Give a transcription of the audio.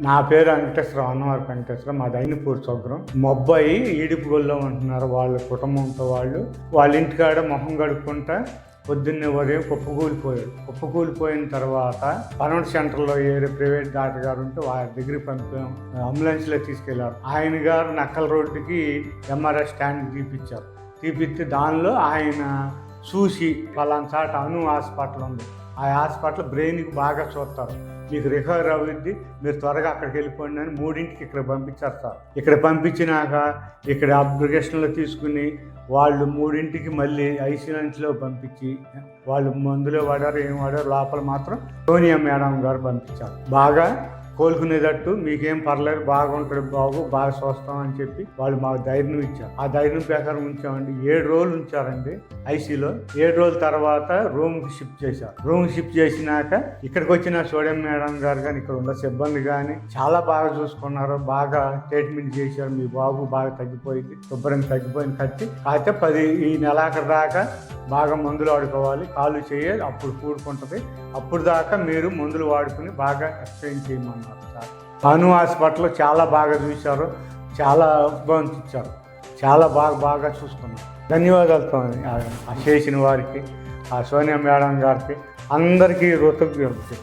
నా పేరు వెంకటేశ్వర, అన్నవారి వెంకటేశ్వర. మాది అయినపూర్ స్వగ్రం. మా అబ్బాయి ఈడిపుగొల్లో ఉంటున్నారు. వాళ్ళ కుటుంబంతో వాళ్ళ ఇంటికాడ మొహం కడుక్కుంటా పొద్దున్నే ఉదయం కుప్పకూలిపోయిన తర్వాత పనోడ్ సెంటర్లో ఏరే ప్రైవేట్ డాక్టర్ గారు ఉంటే వారి దగ్గరికి పంపాం. అంబులెన్స్లో తీసుకెళ్లారు. ఆయన గారు నక్కల రోడ్డుకి ఎంఆర్ఐ స్టాండ్ తీపిస్తే దానిలో ఆయన చూసి పలానా చాట అను హాస్పిటల్ ఉంది, ఆ హాస్పిటల్ బ్రెయిన్కి బాగా చూస్తారు, మీకు రికవర్ అవుద్ది, మీరు త్వరగా అక్కడికి వెళ్ళిపోండి అని 3ంటికి ఇక్కడ పంపించారు సార్. ఇక్కడ పంపించినాక ఇక్కడ అప్లికేషన్లో తీసుకుని వాళ్ళు 3ంటికి మళ్ళీ ఐసీయూలో పంపించి వాళ్ళు మందులో వాడారు, ఏం వాడారు, లోపల మాత్రం సోనియా మేడం గారు పంపించారు. బాగా కోలుకునేటట్టు మీకేం పర్లేదు, బాగుంటుంది బాబు, బాగా చూస్తాం అని చెప్పి వాళ్ళు మాకు ధైర్యం ఇచ్చారు. ఆ ధైర్యం ప్రకారం ఉంచామండి. 7 రోజులు ఉంచారండి ఐసీలో. 7 రోజుల తర్వాత రూమ్కి షిఫ్ట్ చేశారు. రూమ్కి షిఫ్ట్ చేసినాక ఇక్కడికి వచ్చిన సోనియా మేడం గారు కానీ ఇక్కడ ఉన్న సిబ్బంది కానీ చాలా బాగా చూసుకున్నారు, బాగా ట్రీట్మెంట్ చేశారు. మీ బాబు బాగా తగ్గిపోయింది, శుభ్రంగా తగ్గిపోయింది కట్టి. అయితే ఈ నెలాఖరు దాకా బాగా మందులు వాడుకోవాలి, కాళ్ళు చేయాలి, అప్పుడు కూడుకుంటుంది. అప్పుడు దాకా మీరు మందులు వాడుకుని బాగా ఎక్సర్సైజ్ చేయమన్నారు సార్. అను హాస్పిటల్లో చాలా బాగా చూశారు, చాలా ఇచ్చారు, చాలా బాగా చూసుకున్నారు. ధన్యవాదాలతో చేసిన వారికి, ఆ సోనియా మేడం గారికి అందరికీ కృతజ్ఞతలు.